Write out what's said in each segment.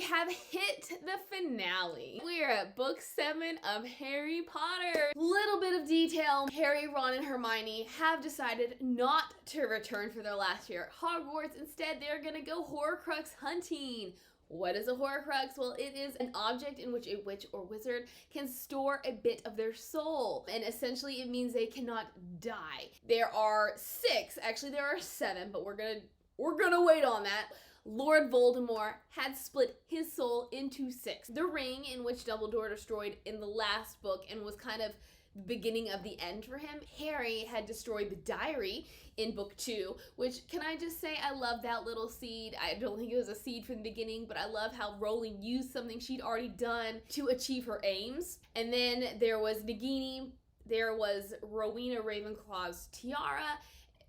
have hit the finale. We're at book 7 of Harry Potter. Little bit of detail. Harry, Ron, and Hermione have decided not to return for their last year at Hogwarts. Instead, they're gonna go Horcrux hunting. What is a Horcrux? Well, it is an object in which a witch or wizard can store a bit of their soul. And essentially it means they cannot die. There are 6, actually there are 7, but we're gonna wait on that. Lord Voldemort had split his soul into 6. The ring, in which Dumbledore destroyed in the last book and was kind of the beginning of the end for him. Harry had destroyed the diary in book 2, which, can I just say, I love that little seed. I don't think it was a seed from the beginning, but I love how Rowling used something she'd already done to achieve her aims. And then there was Nagini, there was Rowena Ravenclaw's tiara,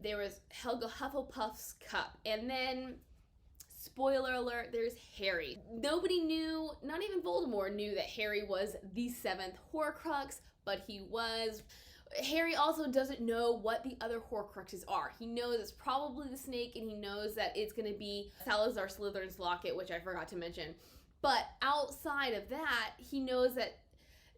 there was Helga Hufflepuff's cup, and then, spoiler alert, there's Harry. Nobody knew, not even Voldemort knew that Harry was the 7th Horcrux, but he was. Harry also doesn't know what the other Horcruxes are. He knows it's probably the snake, and he knows that it's going to be Salazar Slytherin's locket, which I forgot to mention. But outside of that, he knows that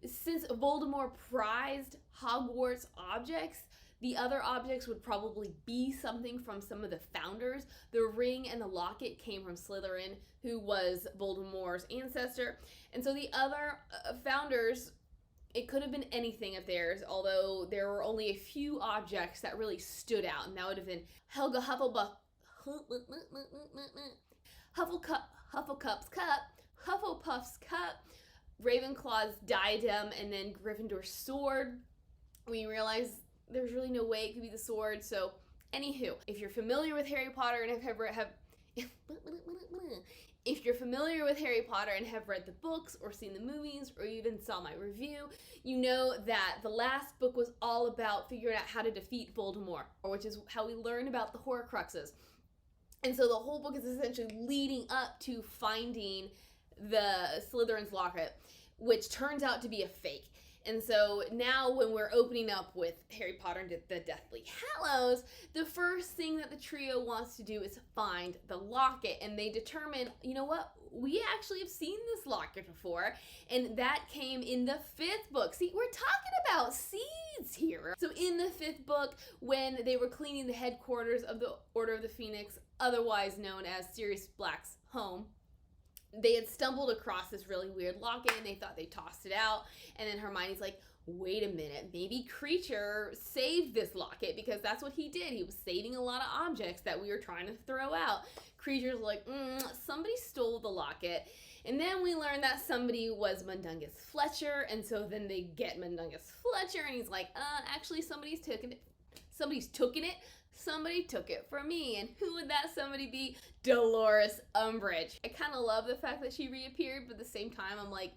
since Voldemort prized Hogwarts objects, the other objects would probably be something from some of the founders. The ring and the locket came from Slytherin, who was Voldemort's ancestor. And so the other founders, it could have been anything of theirs, although there were only a few objects that really stood out, and that would have been Helga Hufflepuff's cup, Ravenclaw's diadem, and then Gryffindor's sword. We realize there's really no way it could be the sword, so anywho, if you're familiar with Harry Potter and if you're familiar with Harry Potter and have read the books or seen the movies or even saw my review, you know that the last book was all about figuring out how to defeat Voldemort, which is how we learn about the Horcruxes. And so the whole book is essentially leading up to finding the Slytherin's locket, which turns out to be a fake. And so now when we're opening up with Harry Potter and the Deathly Hallows, the first thing that the trio wants to do is find the locket. And they determine, you know what, we actually have seen this locket before. And that came in the 5th book. See, we're talking about seeds here. So in the 5th book, when they were cleaning the headquarters of the Order of the Phoenix, otherwise known as Sirius Black's home, they had stumbled across this really weird locket and they thought they tossed it out. And then Hermione's like, wait a minute, maybe Kreacher saved this locket, because that's what he did. He was saving a lot of objects that we were trying to throw out. Kreacher's like, somebody stole the locket. And then we learn that somebody was Mundungus Fletcher, and so then they get Mundungus Fletcher, and he's like, actually somebody took it from me. And who would that somebody be? Dolores Umbridge. I kind of love the fact that she reappeared, but at the same time I'm like,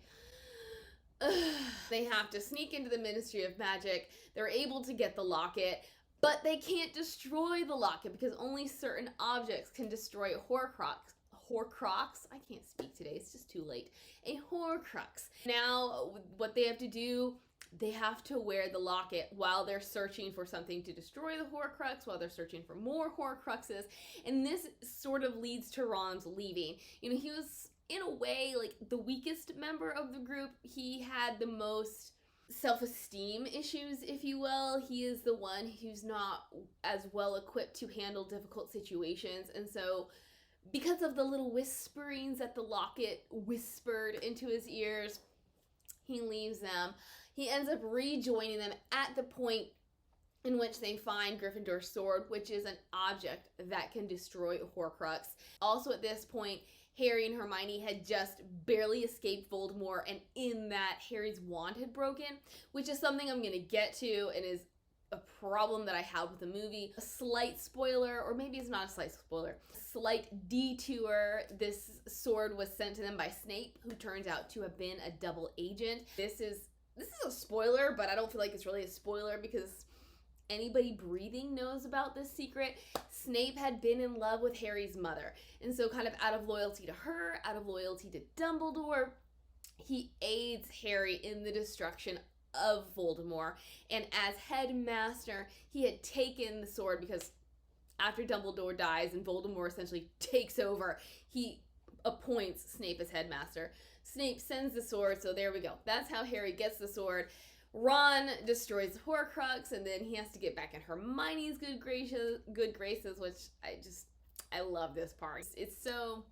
ugh. They have to sneak into the Ministry of Magic. They're able to get the locket, but they can't destroy the locket because only certain objects can destroy a Horcrux? I can't speak today, it's just too late. A Horcrux. Now, what they have to do, they have to wear the locket while they're searching for something to destroy the Horcrux, while they're searching for more Horcruxes, and this sort of leads to Ron's leaving. You know, he was, in a way, like, the weakest member of the group. He had the most self-esteem issues, if you will. He is the one who's not as well equipped to handle difficult situations, and so because of the little whisperings that the locket whispered into his ears, he leaves them. He ends up rejoining them at the point in which they find Gryffindor's sword, which is an object that can destroy a Horcrux. Also at this point, Harry and Hermione had just barely escaped Voldemort, and in that, Harry's wand had broken, which is something I'm going to get to and is a problem that I have with the movie. A slight spoiler, or maybe it's not a slight spoiler, slight detour. This sword was sent to them by Snape, who turns out to have been a double agent. This is a spoiler, but I don't feel like it's really a spoiler because anybody breathing knows about this secret. Snape had been in love with Harry's mother, and so kind of out of loyalty to her, out of loyalty to Dumbledore, he aids Harry in the destruction of Voldemort. And as headmaster, he had taken the sword because after Dumbledore dies and Voldemort essentially takes over, he appoints Snape as headmaster. Snape sends the sword, so there we go. That's how Harry gets the sword. Ron destroys the Horcrux, and then he has to get back in Hermione's good graces, which I love this part. It's so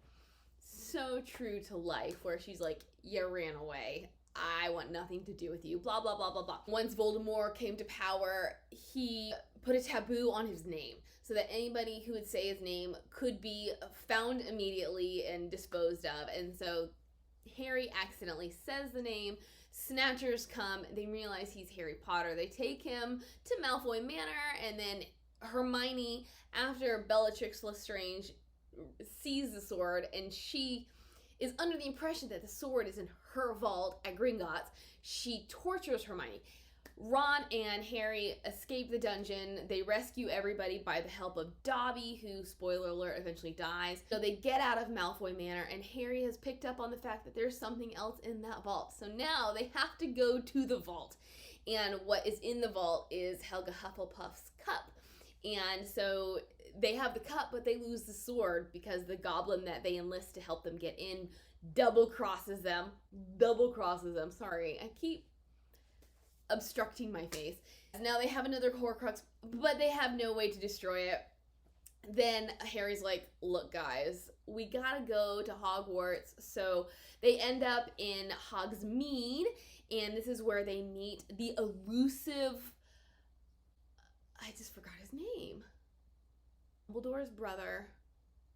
true to life, where she's like, you ran away. I want nothing to do with you, blah, blah, blah, blah, blah. Once Voldemort came to power, he put a taboo on his name so that anybody who would say his name could be found immediately and disposed of. And so Harry accidentally says the name, Snatchers come, they realize he's Harry Potter. They take him to Malfoy Manor, and then Hermione, after Bellatrix Lestrange sees the sword, and she is under the impression that the sword is in her vault at Gringotts, she tortures Hermione. Ron and Harry escape the dungeon. They rescue everybody by the help of Dobby, who, spoiler alert, eventually dies. So they get out of Malfoy Manor, and Harry has picked up on the fact that there's something else in that vault. So now they have to go to the vault. And what is in the vault is Helga Hufflepuff's cup. And so they have the cup, but they lose the sword because the goblin that they enlist to help them get in double crosses them. Sorry, I keep obstructing my face. Now they have another Horcrux, but they have no way to destroy it. Then Harry's like, look guys, we gotta go to Hogwarts. So they end up in Hogsmeade, and this is where they meet the elusive, I just forgot his name, Dumbledore's brother,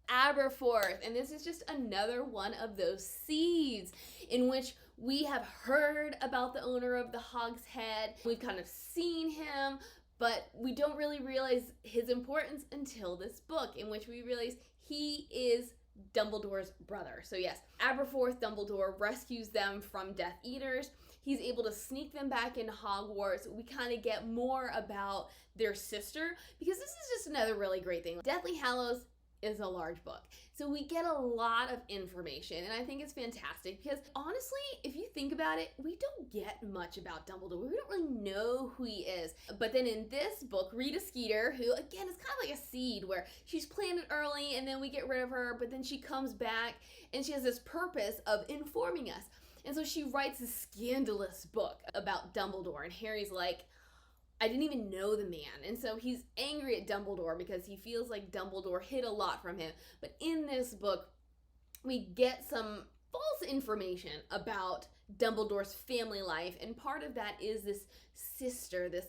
Aberforth. And this is just another one of those seeds in which we have heard about the owner of the Hog's Head. We've kind of seen him, but we don't really realize his importance until this book, in which we realize he is Dumbledore's brother. So yes, Aberforth Dumbledore rescues them from Death Eaters. He's able to sneak them back into Hogwarts. We kind of get more about their sister, because this is just another really great thing. Deathly Hallows is a large book, so we get a lot of information, and I think it's fantastic because honestly, if you think about it, we don't get much about Dumbledore. We don't really know who he is. But then in this book, Rita Skeeter, who again is kind of like a seed where she's planted early and then we get rid of her, but then she comes back and she has this purpose of informing us. And so she writes this scandalous book about Dumbledore, and Harry's like, I didn't even know the man. And so he's angry at Dumbledore because he feels like Dumbledore hid a lot from him. But in this book, we get some false information about Dumbledore's family life. And part of that is this sister, this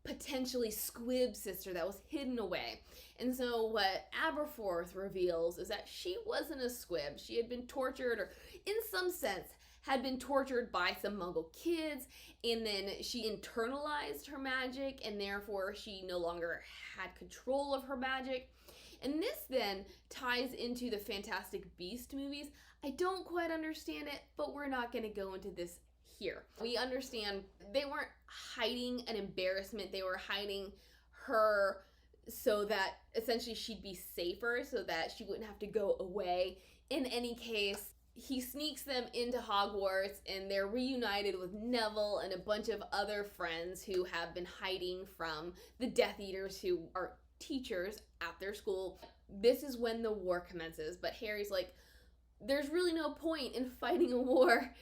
potentially squib sister that was hidden away. And so what Aberforth reveals is that she wasn't a squib. She had been tortured, or in some sense, had been tortured by some Muggle kids, and then she internalized her magic, and therefore she no longer had control of her magic. And this then ties into the Fantastic Beasts movies. I don't quite understand it, but we're not going to go into this here. We understand they weren't hiding an embarrassment. They were hiding her so that essentially she'd be safer, so that she wouldn't have to go away. In any case, he sneaks them into Hogwarts, and they're reunited with Neville and a bunch of other friends who have been hiding from the Death Eaters, who are teachers at their school. This is when the war commences, but Harry's like, there's really no point in fighting a war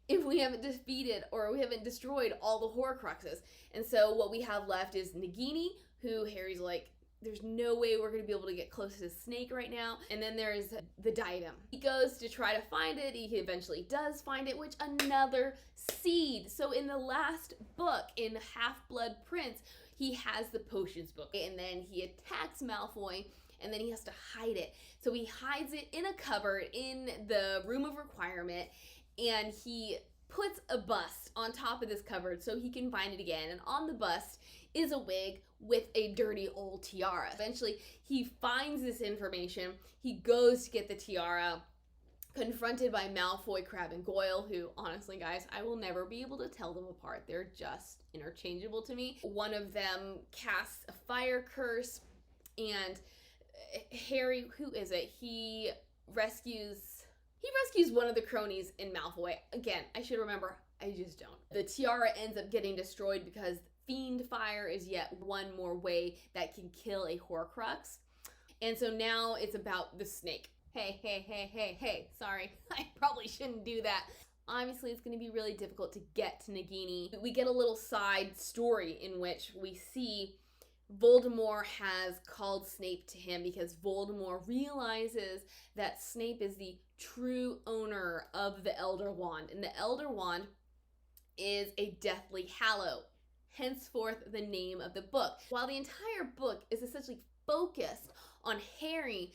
if we haven't defeated or we haven't destroyed all the Horcruxes. And so what we have left is Nagini, who Harry's like, there's no way we're going to be able to get close to Snake right now. And then there's the diadem. He goes to try to find it. He eventually does find it, which another seed. So in the last book, in Half-Blood Prince, he has the potions book. And then he attacks Malfoy, and then he has to hide it. So he hides it in a cupboard in the Room of Requirement, and he puts a bust on top of this cupboard so he can find it again. And on the bust is a wig with a dirty old tiara. Eventually, he finds this information. He goes to get the tiara, confronted by Malfoy, Crabbe, and Goyle, who, honestly, guys, I will never be able to tell them apart. They're just interchangeable to me. One of them casts a fire curse, and Harry, who is it? He rescues one of the cronies in Malfoy. Again, I should remember. I just don't. The tiara ends up getting destroyed because Fiend Fire is yet one more way that can kill a Horcrux. And so now it's about the snake. Hey, sorry, I probably shouldn't do that. Obviously, it's going to be really difficult to get to Nagini. We get a little side story in which we see Voldemort has called Snape to him because Voldemort realizes that Snape is the true owner of the Elder Wand. And the Elder Wand is a Deathly Hallow, henceforth the name of the book. While the entire book is essentially focused on Harry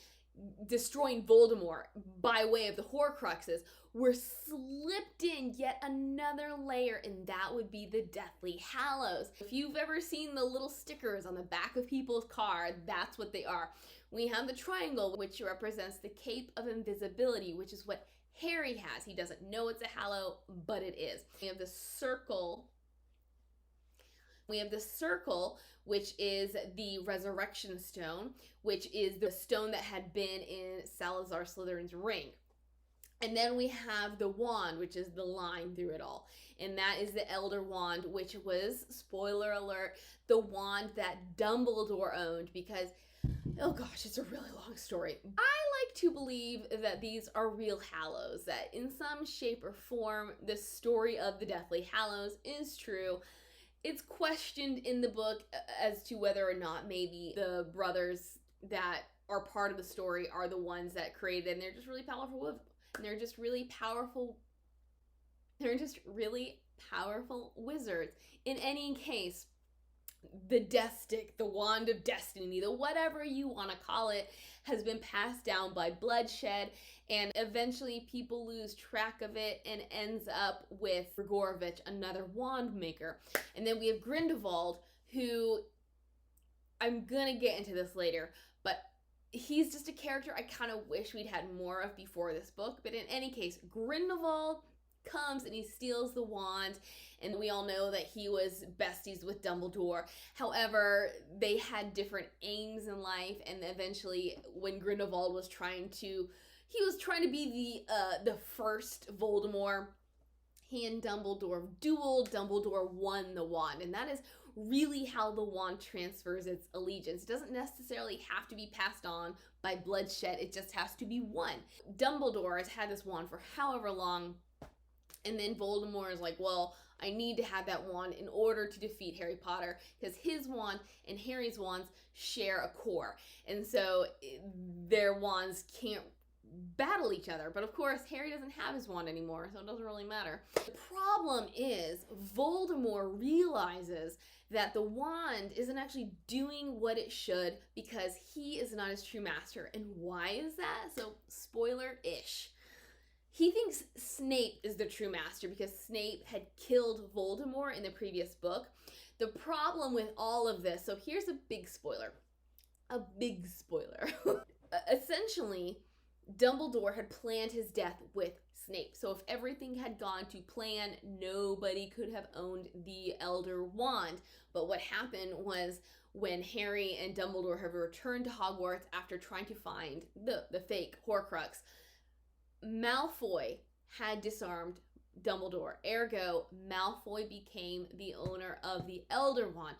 destroying Voldemort by way of the Horcruxes, we're slipped in yet another layer, and that would be the Deathly Hallows. If you've ever seen the little stickers on the back of people's car, that's what they are. We have the triangle, which represents the Cape of Invisibility, which is what Harry has. He doesn't know it's a hallow, but it is. We have the circle. Which is the Resurrection Stone, which is the stone that had been in Salazar Slytherin's ring. And then we have the wand, which is the line through it all. And that is the Elder Wand, which was, spoiler alert, the wand that Dumbledore owned because, oh gosh, it's a really long story. I like to believe that these are real Hallows, that in some shape or form, the story of the Deathly Hallows is true. It's questioned in the book as to whether or not maybe the brothers that are part of the story are the ones that created it, and they're just really powerful. And they're just really powerful. They're just really powerful wizards. In any case, the Death Stick, the Wand of Destiny, the whatever you want to call it, has been passed down by bloodshed, and eventually people lose track of it and ends up with Gregorovitch, another wand maker. And then we have Grindelwald, who, I'm gonna get into this later, but he's just a character I kind of wish we'd had more of before this book. But in any case, Grindelwald comes and he steals the wand, and we all know that he was besties with Dumbledore. However, they had different aims in life, and eventually when Grindelwald was trying to be the first Voldemort, he and Dumbledore dueled. Dumbledore won the wand, and that is really how the wand transfers its allegiance. It doesn't necessarily have to be passed on by bloodshed, it just has to be won. Dumbledore has had this wand for however long, and then Voldemort is like, well, I need to have that wand in order to defeat Harry Potter, because his wand and Harry's wands share a core, and so their wands can't battle each other. But of course, Harry doesn't have his wand anymore, so it doesn't really matter. The problem is Voldemort realizes that the wand isn't actually doing what it should because he is not his true master. And why is that? So, spoiler-ish. He thinks Snape is the true master because Snape had killed Voldemort in the previous book. The problem with all of this, so here's a big spoiler. A big spoiler. Essentially, Dumbledore had planned his death with Snape. So if everything had gone to plan, nobody could have owned the Elder Wand. But what happened was when Harry and Dumbledore have returned to Hogwarts after trying to find the fake Horcrux, Malfoy had disarmed Dumbledore. Ergo, Malfoy became the owner of the Elder Wand.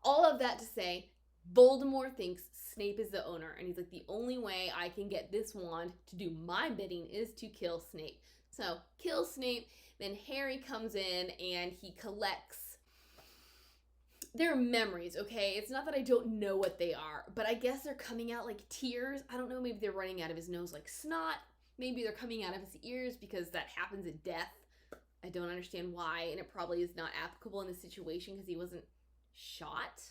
All of that to say, Voldemort thinks Snape is the owner, and he's like, the only way I can get this wand to do my bidding is to kill Snape. So, kill Snape, then Harry comes in and he collects their memories, okay? It's not that I don't know what they are, but I guess they're coming out like tears. I don't know, maybe they're running out of his nose like snot. Maybe they're coming out of his ears because that happens at death. I don't understand why, and it probably is not applicable in this situation because he wasn't shot.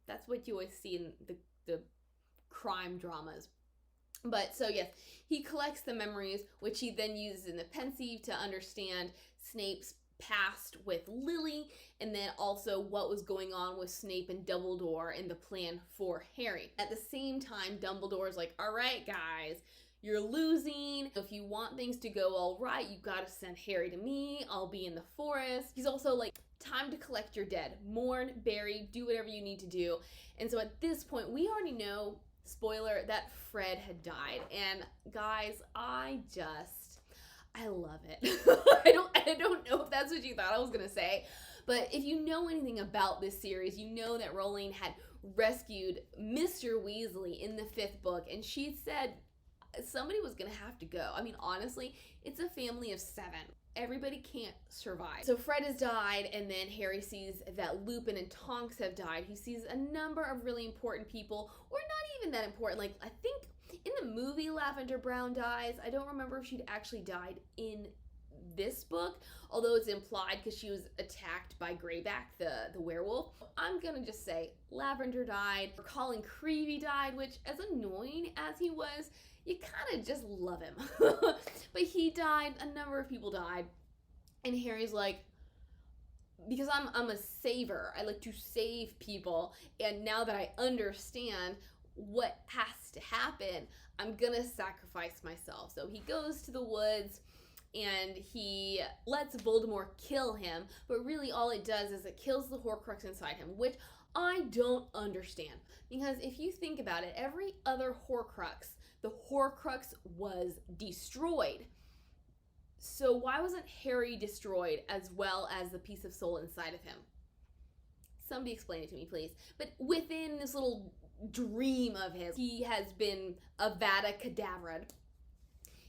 That's what you always see in the crime dramas. But so yes, he collects the memories, which he then uses in the pensieve to understand Snape's past with Lily, and then also what was going on with Snape and Dumbledore and the plan for Harry. At the same time, Dumbledore's like, all right, guys, you're losing. If you want things to go all right, you gotta send Harry to me. I'll be in the forest. He's also like, time to collect your dead. Mourn, bury, do whatever you need to do. And so at this point, we already know, spoiler, that Fred had died. And guys, I love it. I don't know if that's what you thought I was gonna say, but if you know anything about this series, you know that Rowling had rescued Mr. Weasley in the 5th book, and she said, somebody was gonna have to go. I mean, honestly, it's a family of 7. Everybody can't survive. So Fred has died, and then Harry sees that Lupin and Tonks have died. He sees a number of really important people, or not even that important. Like, I think in the movie Lavender Brown dies. I don't remember if she'd actually died in this book, although it's implied because she was attacked by Greyback, the werewolf. I'm gonna just say Lavender died. Colin Creevey died, which, as annoying as he was, you kind of just love him. But he died, a number of people died, and Harry's like, because I'm a saver, I like to save people, and now that I understand what has to happen, I'm gonna sacrifice myself. So he goes to the woods, and he lets Voldemort kill him, but really all it does is it kills the Horcrux inside him, which I don't understand. Because if you think about it, every other Horcrux, the Horcrux was destroyed. So why wasn't Harry destroyed as well as the piece of soul inside of him? Somebody explain it to me, please. But within this little dream of his, he has been Avada Kedavra.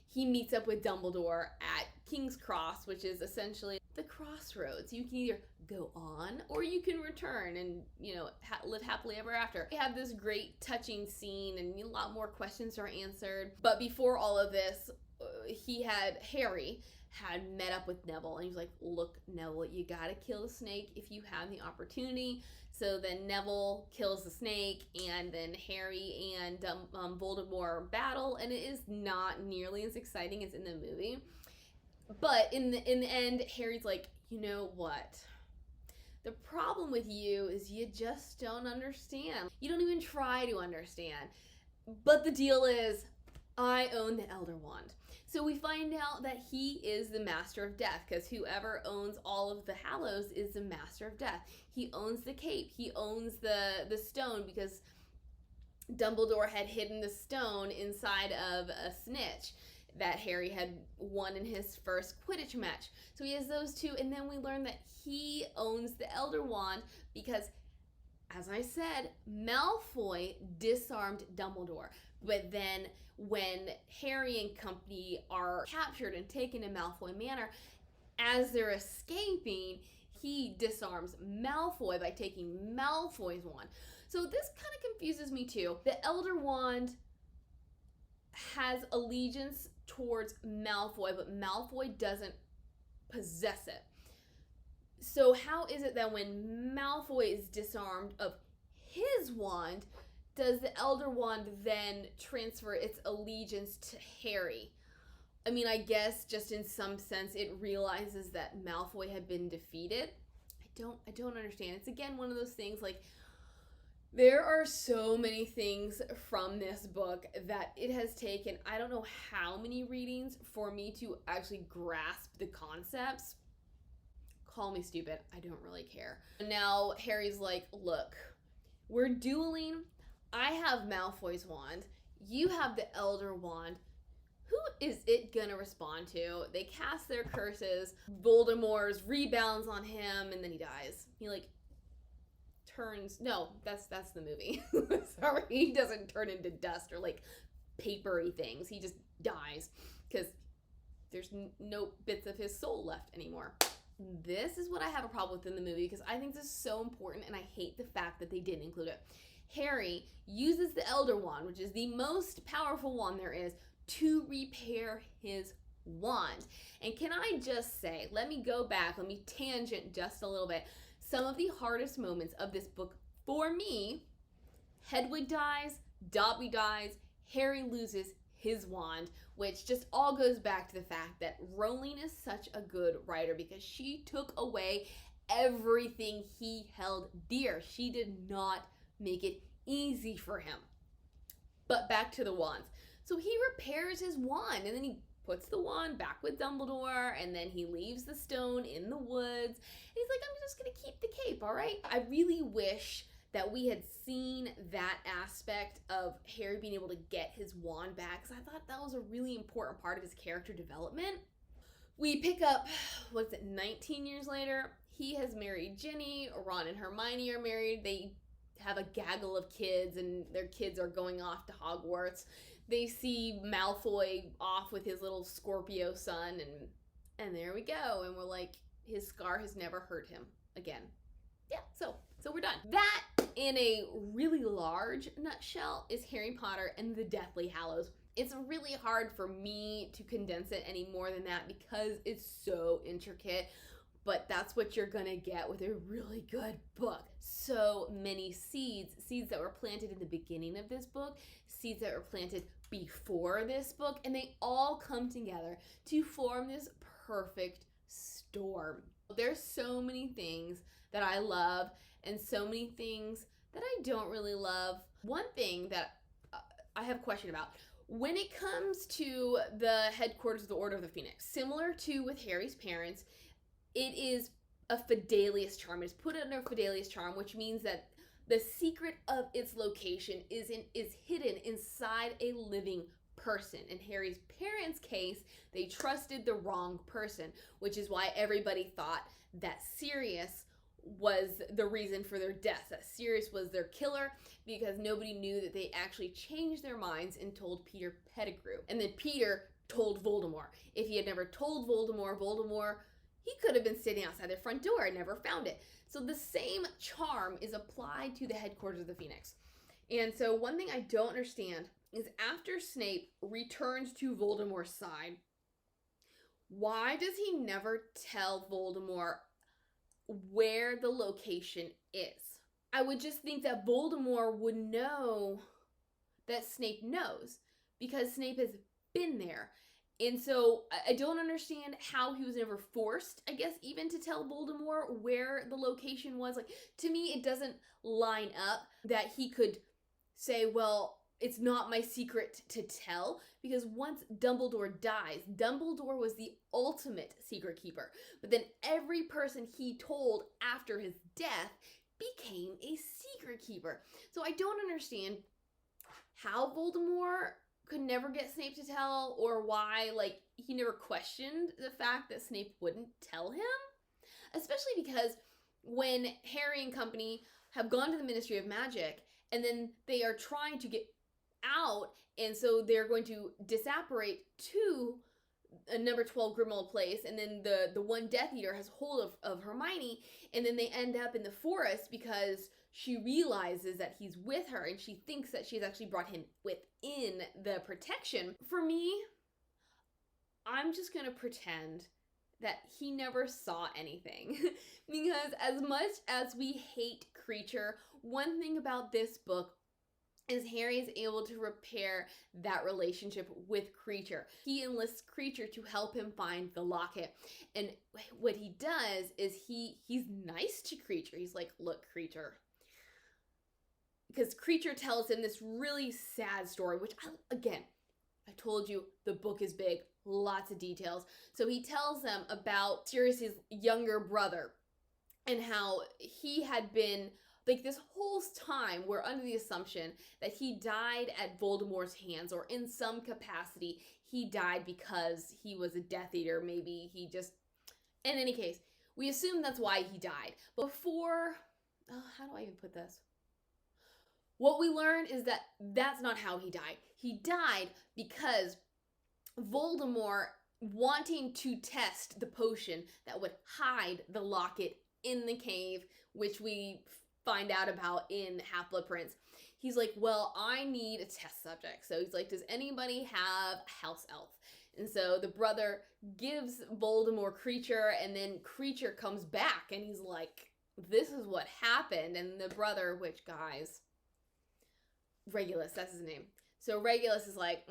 He meets up with Dumbledore at King's Cross, which is essentially the crossroads. You can either go on or you can return and, you know, live happily ever after. We have this great touching scene, and a lot more questions are answered. But before all of this, Harry had met up with Neville, and he was like, look, Neville, you gotta kill the snake if you have the opportunity. So then Neville kills the snake, and then Harry and Voldemort battle, and it is not nearly as exciting as in the movie. But in the end, Harry's like, you know what? The problem with you is you just don't understand. You don't even try to understand. But the deal is, I own the Elder Wand. So we find out that he is the Master of Death, because whoever owns all of the Hallows is the Master of Death. He owns the cape. He owns the stone, because Dumbledore had hidden the stone inside of a snitch that Harry had won in his first Quidditch match. So he has those two, and then we learn that he owns the Elder Wand because, as I said, Malfoy disarmed Dumbledore. But then when Harry and company are captured and taken to Malfoy Manor, as they're escaping, he disarms Malfoy by taking Malfoy's wand. So this kind of confuses me too. The Elder Wand has allegiance towards Malfoy, but Malfoy doesn't possess it. So how is it that when Malfoy is disarmed of his wand, does the Elder Wand then transfer its allegiance to Harry? I mean, I guess just in some sense it realizes that Malfoy had been defeated. I don't understand. It's again one of those things, like, there are so many things from this book that it has taken, I don't know how many readings for me to actually grasp the concepts. Call me stupid, I don't really care. Now Harry's like, look, we're dueling. I have Malfoy's wand. You have the Elder Wand. Who is it gonna respond to? They cast their curses. Voldemort's rebounds on him, and then he dies. He like turns. No, that's the movie. Sorry, he doesn't turn into dust or like papery things. He just dies because there's no bits of his soul left anymore. This is what I have a problem with in the movie, because I think this is so important, and I hate the fact that they didn't include it. Harry uses the Elder Wand, which is the most powerful wand there is, to repair his wand. And can I just say, let me go back, let me tangent just a little bit. Some of the hardest moments of this book for me, Hedwig dies, Dobby dies, Harry loses his wand, which just all goes back to the fact that Rowling is such a good writer, because she took away everything he held dear. She did not make it easy for him. But back to the wands. So he repairs his wand, and then he puts the wand back with Dumbledore, and then he leaves the stone in the woods. And he's like, I'm just gonna keep the cape, all right? I really wish that we had seen that aspect of Harry being able to get his wand back, because I thought that was a really important part of his character development. We pick up, 19 years later? He has married Ginny. Ron and Hermione are married. They have a gaggle of kids and their kids are going off to Hogwarts. They see Malfoy off with his little Scorpio son, and there we go. And we're like, his scar has never hurt him again. Yeah, so we're done. That, in a really large nutshell, is Harry Potter and the Deathly Hallows. It's really hard for me to condense it any more than that because it's so intricate, but that's what you're gonna get with a really good book. So many seeds that were planted in the beginning of this book, seeds that were planted before this book, and they all come together to form this perfect storm. There's so many things that I love and so many things that I don't really love. One thing that I have a question about, when it comes to the headquarters of the Order of the Phoenix, similar to with Harry's parents, it is a Fidelius charm. It's put under Fidelius charm, which means that the secret of its location is hidden inside a living person. In Harry's parents' case, they trusted the wrong person, which is why everybody thought that Sirius was the reason for their death, that Sirius was their killer, because nobody knew that they actually changed their minds and told Peter Pettigrew. And then Peter told Voldemort. If he had never told Voldemort, he could have been sitting outside their front door and never found it. So the same charm is applied to the headquarters of the Phoenix. And so one thing I don't understand is after Snape returns to Voldemort's side, why does he never tell Voldemort where the location is? I would just think that Voldemort would know that Snape knows, because Snape has been there. And so I don't understand how he was never forced, I guess, even to tell Voldemort where the location was. Like, to me, it doesn't line up that he could say, well, it's not my secret to tell, because once Dumbledore dies, Dumbledore was the ultimate secret keeper. But then every person he told after his death became a secret keeper. So I don't understand how Voldemort could never get Snape to tell, or why, like, he never questioned the fact that Snape wouldn't tell him. Especially because when Harry and company have gone to the Ministry of Magic, and then they are trying to get out, and so they're going to disapparate to a number 12 Grimmauld Place, and then the one Death Eater has hold of Hermione, and then they end up in the forest because she realizes that he's with her, and she thinks that she's actually brought him within the protection. For me, I'm just gonna pretend that he never saw anything. Because as much as we hate Kreacher, one thing about this book is Harry is able to repair that relationship with Kreacher. He enlists Kreacher to help him find the locket. And what he does is he's nice to Kreacher. He's like, look, Kreacher. Because Kreacher tells him this really sad story, which, I told you, the book is big, lots of details. So he tells them about Sirius's younger brother and how he had been, like, this whole time we're under the assumption that he died at Voldemort's hands, or in some capacity he died because he was a Death Eater. Maybe he just, in any case, we assume that's why he died. Before, how do I even put this? What we learn is that that's not how he died. He died because Voldemort, wanting to test the potion that would hide the locket in the cave, which we find out about in Half-Blood Prince, he's like, well, I need a test subject. So he's like, does anybody have a house elf? And so the brother gives Voldemort Kreacher, and then Kreacher comes back and he's like, this is what happened. And the brother, which, guys, Regulus, that's his name. So Regulus is like,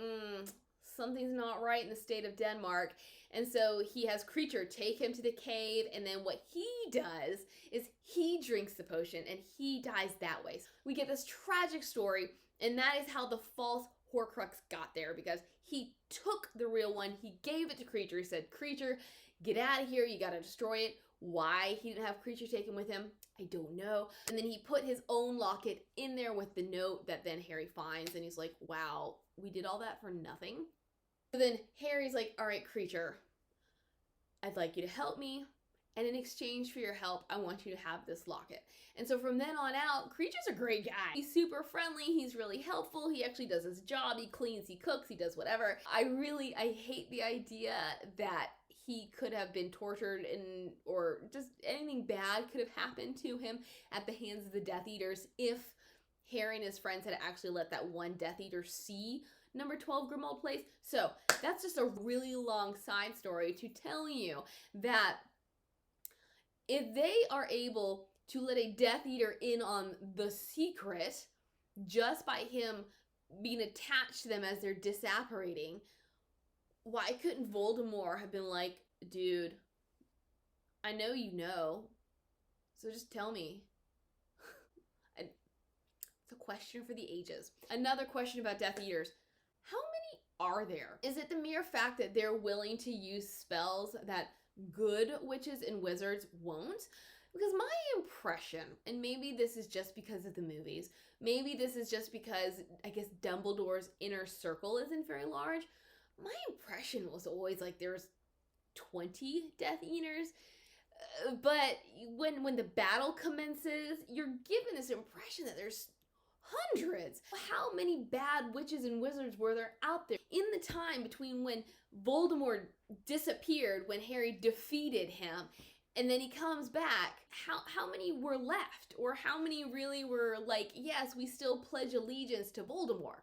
something's not right in the state of Denmark. And so he has Kreacher take him to the cave, and then what he does is he drinks the potion and he dies that way. So we get this tragic story, and that is how the false Horcrux got there, because he took the real one, he gave it to Kreacher, he said, Kreacher, get out of here, you gotta destroy it. Why he didn't have Kreacher taken with him, I don't know. And then he put his own locket in there with the note that then Harry finds, and he's like, wow, we did all that for nothing? So then Harry's like, all right, Kreacher, I'd like you to help me, and in exchange for your help, I want you to have this locket. And so from then on out, Creature's a great guy. He's super friendly, he's really helpful, he actually does his job, he cleans, he cooks, he does whatever. I hate the idea that he could have been tortured or just anything bad could have happened to him at the hands of the Death Eaters if Harry and his friends had actually let that one Death Eater see number 12 Grimmauld Place. So that's just a really long side story to tell you that if they are able to let a Death Eater in on the secret just by him being attached to them as they're disapparating, why couldn't Voldemort have been like, dude, I know you know, so just tell me. It's a question for the ages. Another question about Death Eaters. How many are there? Is it the mere fact that they're willing to use spells that good witches and wizards won't? Because my impression, and maybe this is just because of the movies, maybe this is just because I guess Dumbledore's inner circle isn't very large, my impression was always like there's 20 Death Eaters. But when the battle commences, you're given this impression that there's hundreds. How many bad witches and wizards were there out there in the time between when Voldemort disappeared, when Harry defeated him, and then he comes back? How many were left? Or how many really were like, yes, we still pledge allegiance to Voldemort?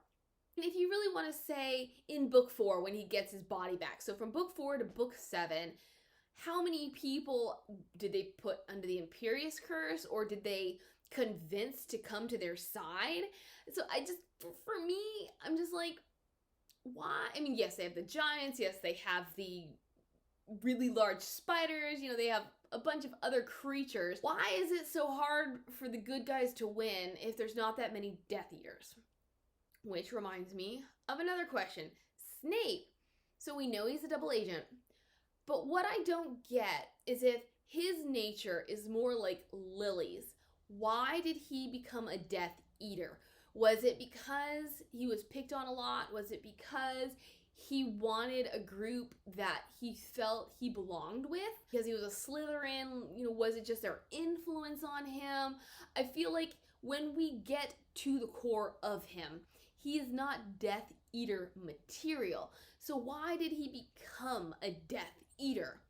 And if you really want to say in book 4 when he gets his body back, so from book 4 to book 7, how many people did they put under the Imperius Curse, or did they convince to come to their side? So for me, I'm just like, why? I mean, yes, they have the giants, yes, they have the really large spiders, they have a bunch of other creatures. Why is it so hard for the good guys to win if there's not that many Death Eaters? Which reminds me of another question. Snape. So we know he's a double agent, but what I don't get is if his nature is more like Lily's, why did he become a Death Eater? Was it because he was picked on a lot? Was it because he wanted a group that he felt he belonged with? Because he was a Slytherin, was it just their influence on him? I feel like when we get to the core of him, he is not Death Eater material. So why did he become a Death Eater?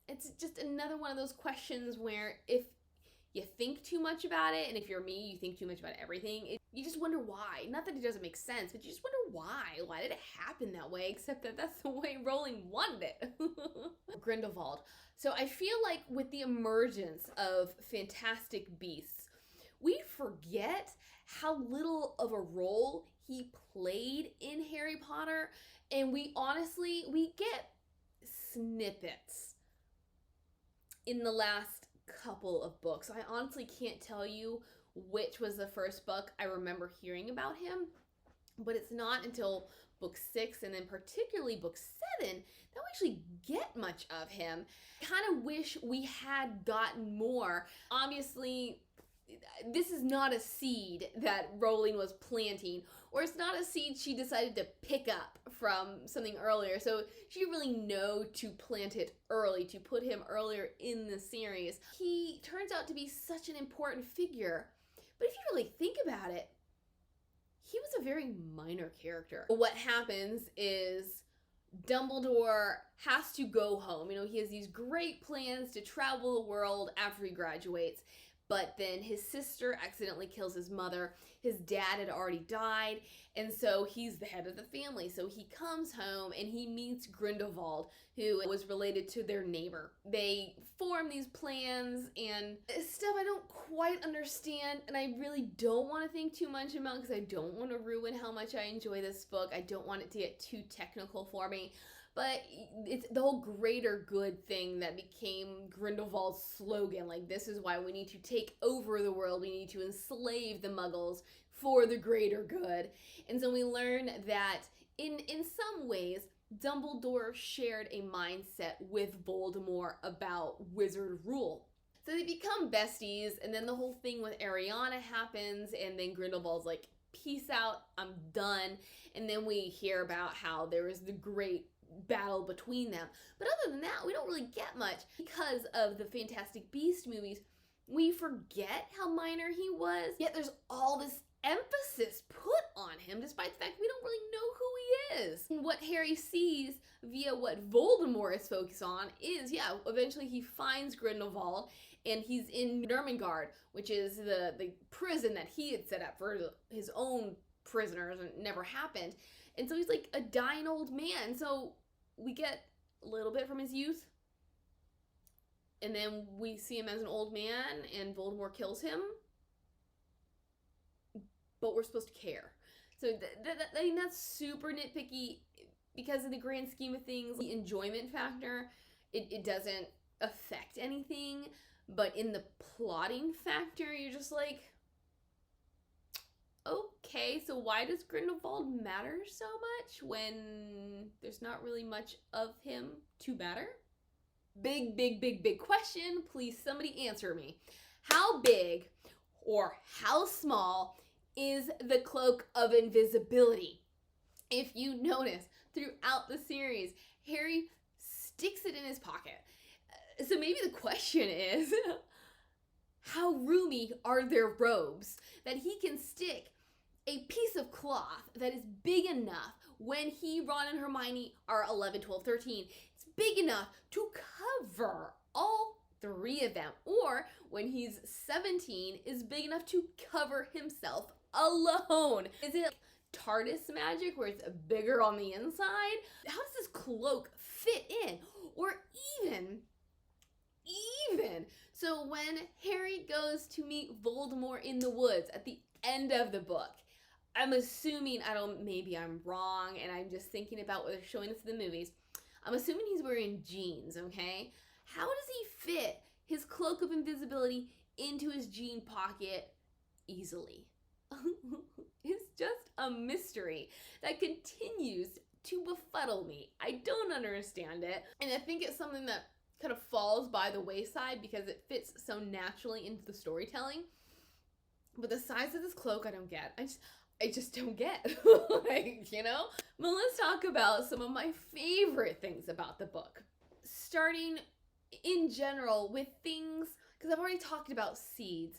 It's just another one of those questions where if you think too much about it, and if you're me, you think too much about everything, you just wonder why. Not that it doesn't make sense, but you just wonder why. Why did it happen that way, except that that's the way Rowling wanted it. Grindelwald. So I feel like with the emergence of Fantastic Beasts, we forget how little of a role he played in Harry Potter, and we get snippets in the last couple of books. I honestly can't tell you which was the first book I remember hearing about him, but it's not until book 6 and then particularly book 7 that we actually get much of him. I kind of wish we had gotten more. Obviously, this is not a seed that Rowling was planting, or it's not a seed she decided to pick up from something earlier. So she didn't really know to plant it early, to put him earlier in the series. He turns out to be such an important figure, but if you really think about it, he was a very minor character. What happens is Dumbledore has to go home. He has these great plans to travel the world after he graduates. But then his sister accidentally kills his mother. His dad had already died, and so he's the head of the family. So he comes home and he meets Grindelwald, who was related to their neighbor. They form these plans and stuff I don't quite understand, and I really don't want to think too much about because I don't want to ruin how much I enjoy this book. I don't want it to get too technical for me. But it's the whole greater good thing that became Grindelwald's slogan. Like, this is why we need to take over the world. We need to enslave the Muggles for the greater good. And so we learn that in some ways, Dumbledore shared a mindset with Voldemort about wizard rule. So they become besties, and then the whole thing with Ariana happens, and then Grindelwald's like, peace out, I'm done. And then we hear about how there was the great battle between them. But other than that, we don't really get much. Because of the Fantastic Beast movies, we forget how minor he was, yet there's all this emphasis put on him, despite the fact we don't really know who he is. And what Harry sees via what Voldemort is focused on is, yeah, eventually he finds Grindelwald, and he's in Ermengarde, which is the prison that he had set up for his own prisoners, and it never happened. And so he's like a dying old man. So we get a little bit from his youth, and then we see him as an old man, and Voldemort kills him. But we're supposed to care. So I mean, that's super nitpicky, because in the grand scheme of things, the enjoyment factor, it doesn't affect anything. But in the plotting factor, you're just like, okay, so why does Grindelwald matter so much when there's not really much of him to matter? Big, big, big, big question. Please, somebody answer me. How big or how small is the cloak of invisibility? If you notice, throughout the series, Harry sticks it in his pocket. So maybe the question is, how roomy are their robes that he can stick a piece of cloth that is big enough when he, Ron, and Hermione are 11, 12, 13. It's big enough to cover all three of them. Or when he's 17, is big enough to cover himself alone. Is it like TARDIS magic where it's bigger on the inside? How does this cloak fit in? Or even, so when Harry goes to meet Voldemort in the woods at the end of the book, I'm assuming, maybe I'm wrong, and I'm just thinking about what they're showing us in the movies. I'm assuming he's wearing jeans, okay? How does he fit his cloak of invisibility into his jean pocket easily? It's just a mystery that continues to befuddle me. I don't understand it, and I think it's something that kind of falls by the wayside because it fits so naturally into the storytelling. But the size of this cloak, I don't get. I just don't get. Like, you know? But let's talk about some of my favorite things about the book. Starting in general with things, because I've already talked about seeds.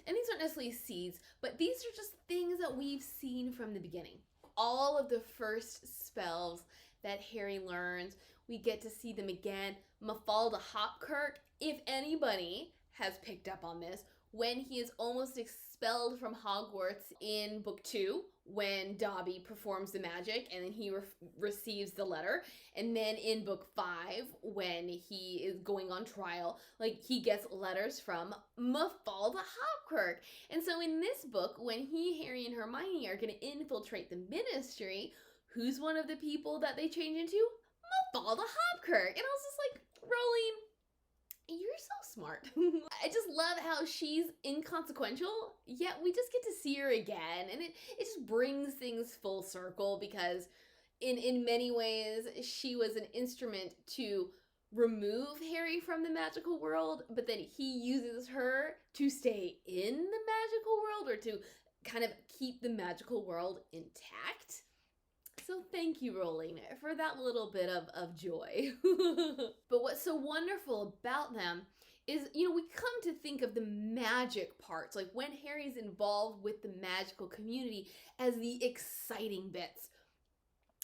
And these aren't necessarily seeds, but these are just things that we've seen from the beginning. All of the first spells that Harry learns, we get to see them again. Mafalda Hopkirk, if anybody has picked up on this, when he is almost expelled from Hogwarts in book 2, when Dobby performs the magic and then he receives the letter, and then in book 5, when he is going on trial, like, he gets letters from Mafalda Hopkirk. And so in this book, when Harry and Hermione are going to infiltrate the Ministry, who's one of the people that they change into? Mafalda Hopkirk. And I was just like, Rowling, you're so smart. I just love how she's inconsequential, yet we just get to see her again. And it just brings things full circle, because in many ways, she was an instrument to remove Harry from the magical world, but then he uses her to stay in the magical world, or to kind of keep the magical world intact. So thank you, Rowling, for that little bit of joy. But what's so wonderful about them is, we come to think of the magic parts, like when Harry's involved with the magical community, as the exciting bits.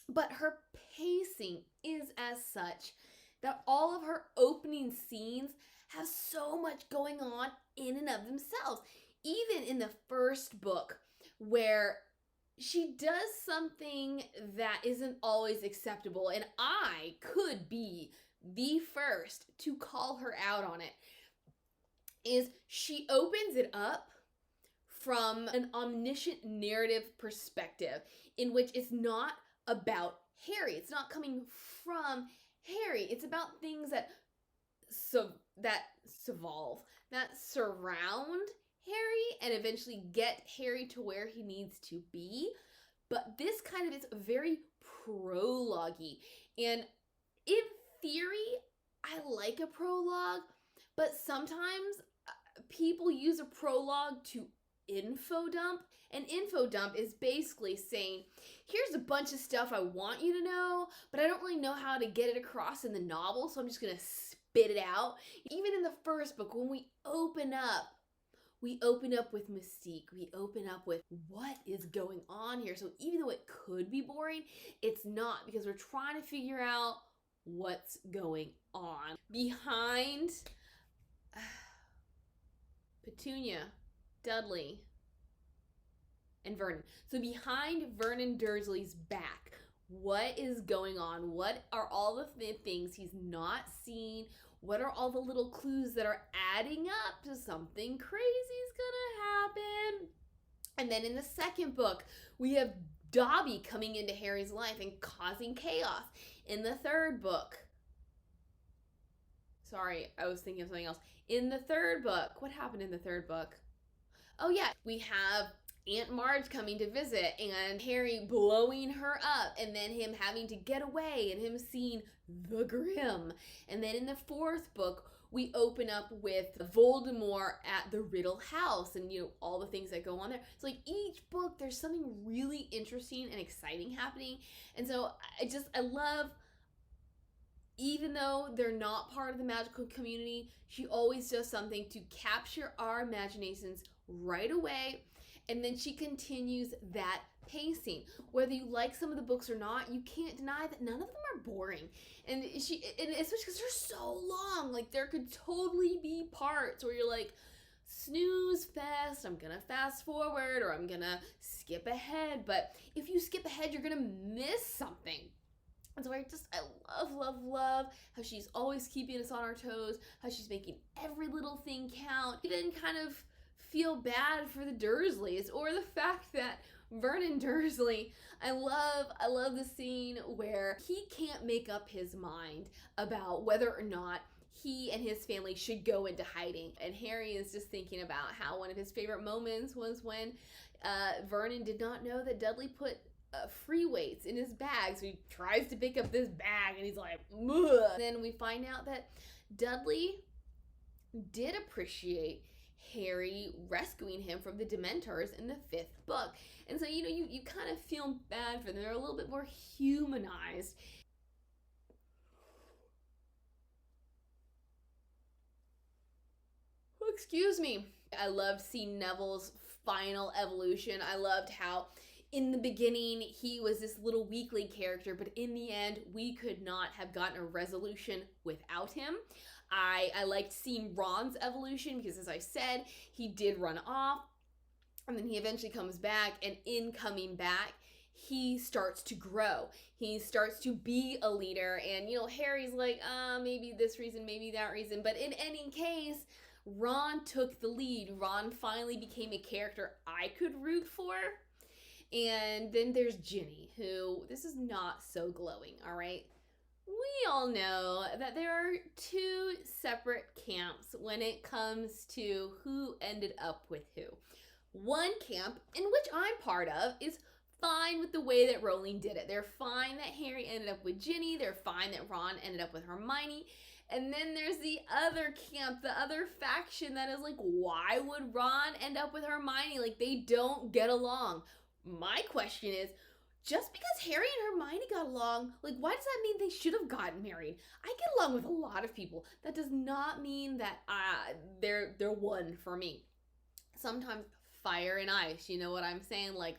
But her pacing is as such that all of her opening scenes have so much going on in and of themselves. Even in the first book, where she does something that isn't always acceptable, and I could be the first to call her out on it, is she opens it up from an omniscient narrative perspective, in which it's not about Harry. It's not coming from Harry. It's about things that surround Harry and eventually get Harry to where he needs to be. But this kind of is very prologue-y. And in theory, I like a prologue, but sometimes people use a prologue to info dump. An info dump is basically saying, here's a bunch of stuff I want you to know, but I don't really know how to get it across in the novel, so I'm just gonna spit it out. Even in the first book, when we open up with mystique. We open up with what is going on here. So even though it could be boring, it's not, because we're trying to figure out what's going on behind Petunia, Dudley, and Vernon. So behind Vernon Dursley's back, what is going on? What are all the things he's not seen? What are all the little clues that are adding up to something crazy's gonna happen? And then in the second book, we have Dobby coming into Harry's life and causing chaos. In the third book, sorry, I was thinking of something else. In the third book, what happened in the third book? Oh yeah, we have Aunt Marge coming to visit and Harry blowing her up, and then him having to get away and him seeing the Grim. And then in the fourth book, we open up with Voldemort at the Riddle House and, you know, all the things that go on there. So like each book, there's something really interesting and exciting happening. And so I love, even though they're not part of the magical community, she always does something to capture our imaginations right away. And then she continues that pacing. Whether you like some of the books or not, you can't deny that none of them are boring. And especially because they're so long. Like, there could totally be parts where you're like, snooze fest, I'm gonna fast forward or I'm gonna skip ahead. But if you skip ahead, you're gonna miss something. And so I love how she's always keeping us on our toes, how she's making every little thing count. Even kind of feel bad for the Dursleys, or the fact that Vernon Dursley, I love the scene where he can't make up his mind about whether or not he and his family should go into hiding. And Harry is just thinking about how one of his favorite moments was when Vernon did not know that Dudley put free weights in his bag. So he tries to pick up this bag and he's like, ugh. And then we find out that Dudley did appreciate Harry rescuing him from the Dementors in the fifth book. And so, you know, you kind of feel bad for them. They're a little bit more humanized. Oh, excuse me. I loved seeing Neville's final evolution. I loved how in the beginning he was this little weakly character, but in the end we could not have gotten a resolution without him. I liked seeing Ron's evolution because, as I said, he did run off and then he eventually comes back, and in coming back he starts to grow. He starts to be a leader, and, you know, Harry's like, maybe this reason, maybe that reason, but in any case, Ron took the lead. Ron finally became a character I could root for. And then there's Ginny, who, this is not so glowing, all right? We all know that there are two separate camps when it comes to who ended up with who. One camp, in which I'm part of, is fine with the way that Rowling did it. They're fine that Harry ended up with Ginny. They're fine that Ron ended up with Hermione. And then there's the other camp, the other faction that is like, why would Ron end up with Hermione? Like, they don't get along. My question is, just because Harry and Hermione got along, like, why does that mean they should have gotten married? I get along with a lot of people. That does not mean that they're one for me. Sometimes fire and ice, you know what I'm saying? Like,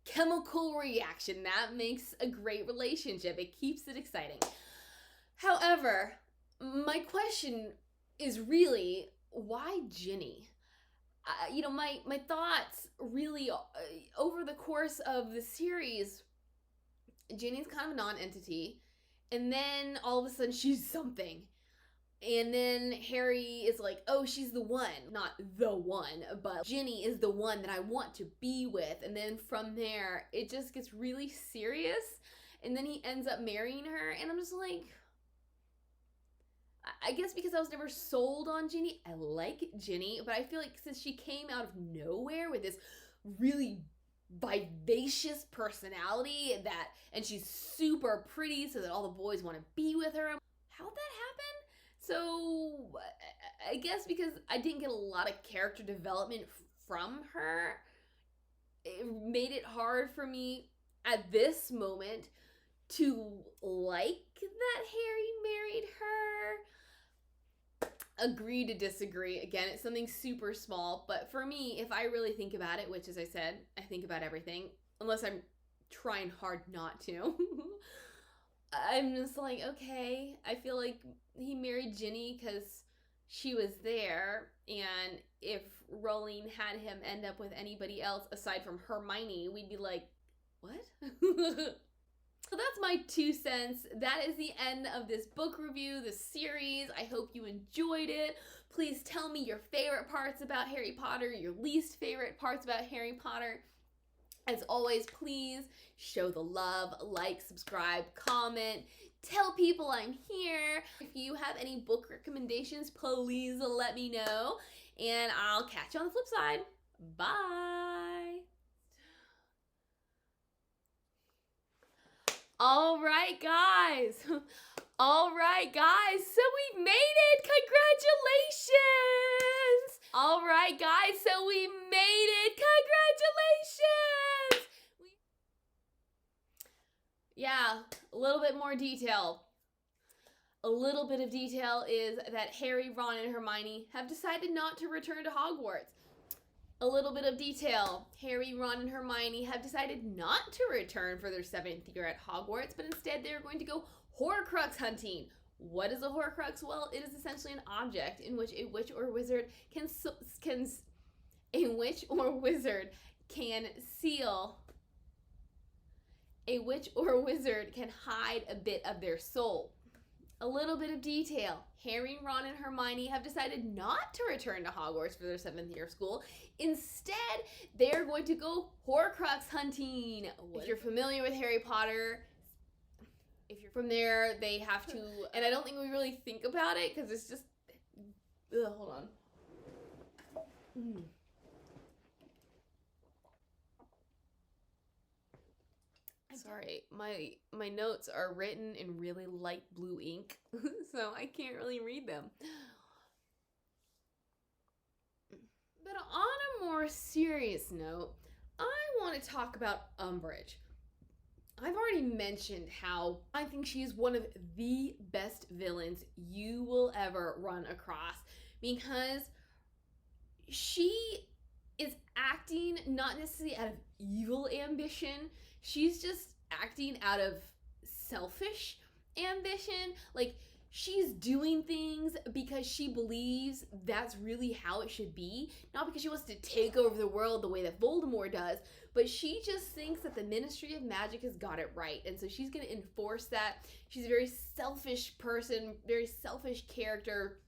chemical reaction, that makes a great relationship. It keeps it exciting. However, my question is really, why Ginny? You know, my thoughts really, over the course of the series, Ginny's kind of a non-entity, and then all of a sudden she's something. And then Harry is like, oh, she's the one. Not the one, but Ginny is the one that I want to be with. And then from there, it just gets really serious. And then he ends up marrying her, and I'm just like, I guess because I was never sold on Ginny. I like Ginny, but I feel like since she came out of nowhere with this really vivacious personality and she's super pretty so that all the boys want to be with her, how'd that happen? So I guess because I didn't get a lot of character development from her, it made it hard for me at this moment to like that Harry married her. Agree to disagree. Again, it's something super small, but for me, if I really think about it, which as I said, I think about everything, unless I'm trying hard not to, I'm just like, okay, I feel like he married Ginny because she was there, and if Rowling had him end up with anybody else aside from Hermione, we'd be like, what? So that's my 2 cents. That is the end of this book review, this series. I hope you enjoyed it. Please tell me your favorite parts about Harry Potter, your least favorite parts about Harry Potter. As always, please show the love, like, subscribe, comment, tell people I'm here. If you have any book recommendations, please let me know, and I'll catch you on the flip side. Bye. All right, guys. All right, guys. So we've made it. Congratulations. All right, guys. So we made it. Congratulations. Yeah, a little bit more detail. A little bit of detail is that Harry, Ron, and Hermione have decided not to return to Hogwarts. A little bit of detail. Harry, Ron, and Hermione have decided not to return for their 7th year at Hogwarts, but instead they're going to go Horcrux hunting. What is a Horcrux? Well, it is essentially an object in which a witch or wizard can seal. A witch or wizard can hide a bit of their soul. A little bit of detail. Harry, Ron, and Hermione have decided not to return to Hogwarts for their 7th year of school. Instead, they're going to go Horcrux hunting. If you're familiar with Harry Potter, if you're from there, they have to, and I don't think we really think about it because it's just, hold on. Sorry, my notes are written in really light blue ink, so I can't really read them. But on a more serious note, I want to talk about Umbridge. I've already mentioned how I think she's one of the best villains you will ever run across, because she is acting not necessarily out of evil ambition. She's just acting out of selfish ambition. Like, she's doing things because she believes that's really how it should be, not because she wants to take over the world the way that Voldemort does, but she just thinks that the Ministry of Magic has got it right, and so she's going to enforce that. She's a very selfish person, very selfish character.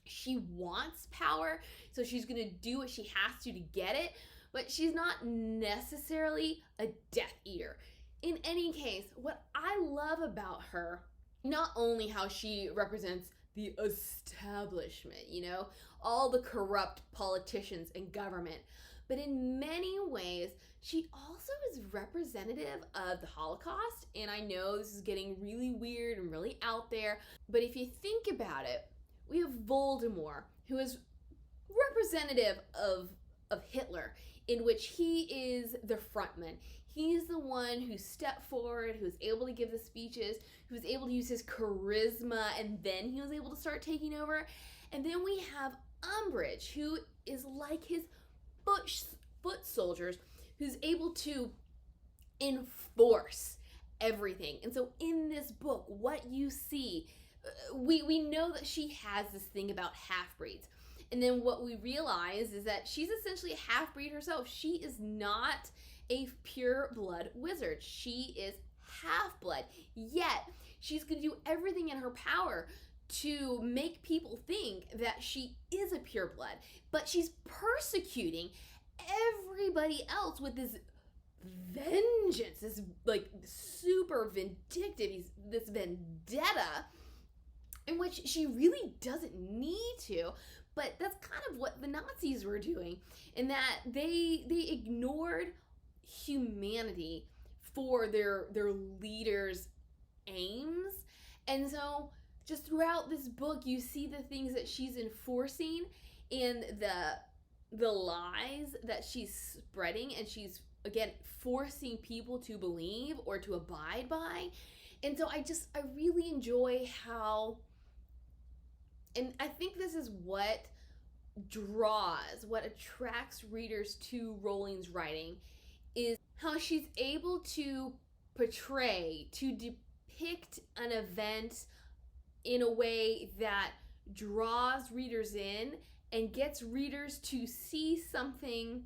She wants power, so she's going to do what she has to get it, but she's not necessarily a Death Eater. In any case, what I love about her, not only how she represents the establishment, you know, all the corrupt politicians and government, but in many ways, she also is representative of the Holocaust. And I know this is getting really weird and really out there, but if you think about it, we have Voldemort, who is representative of Hitler, in which he is the frontman. He's the one who stepped forward, who was able to give the speeches, who was able to use his charisma, and then he was able to start taking over. And then we have Umbridge, who is like his foot soldiers, who's able to enforce everything. And so in this book, what you see, we know that she has this thing about half-breeds. And then what we realize is that she's essentially a half-breed herself. She is not a pure blood wizard. She is half-blood. Yet, she's going to do everything in her power to make people think that she is a pure blood. But she's persecuting everybody else with this vengeance, this like super vindictive, this vendetta, in which she really doesn't need to. But that's kind of what the Nazis were doing, in that they ignored humanity for their leaders' aims. And so just throughout this book, you see the things that she's enforcing and the the lies that she's spreading and she's, again, forcing people to believe or to abide by. And so I really enjoy how, and I think this is what attracts readers to Rowling's writing, is how she's able to portray, to depict an event in a way that draws readers in and gets readers to see something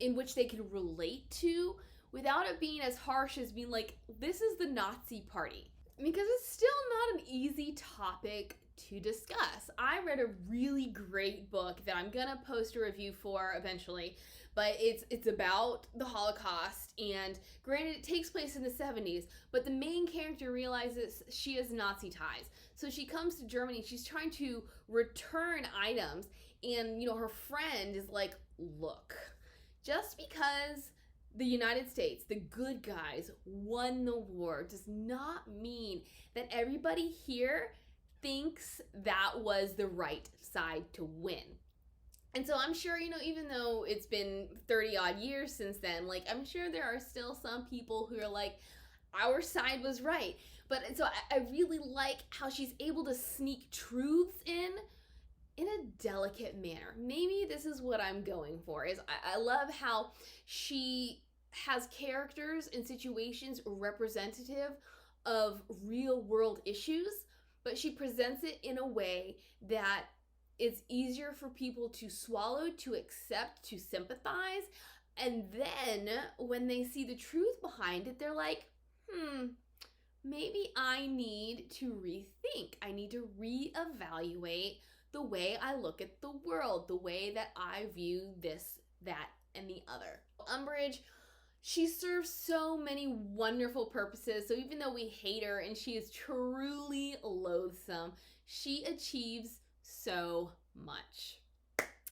in which they can relate to without it being as harsh as being like, this is the Nazi party. Because it's still not an easy topic to discuss. I read a really great book that I'm gonna post a review for eventually, but it's about the Holocaust, and granted it takes place in the 70s, but the main character realizes she has Nazi ties. So she comes to Germany, she's trying to return items, and her friend is like, look, just because the United States, the good guys, won the war does not mean that everybody here thinks that was the right side to win. And so I'm sure, even though it's been 30 odd years since then, like, I'm sure there are still some people who are like, our side was right. But so I really like how she's able to sneak truths in a delicate manner. Maybe this is what I'm going for, is I love how she has characters and situations representative of real world issues, but she presents it in a way that it's easier for people to swallow, to accept, to sympathize. And then when they see the truth behind it, they're like, maybe I need to rethink. I need to reevaluate the way I look at the world, the way that I view this, that, and the other. Umbridge, she serves so many wonderful purposes. So even though we hate her and she is truly loathsome, she achieves so much.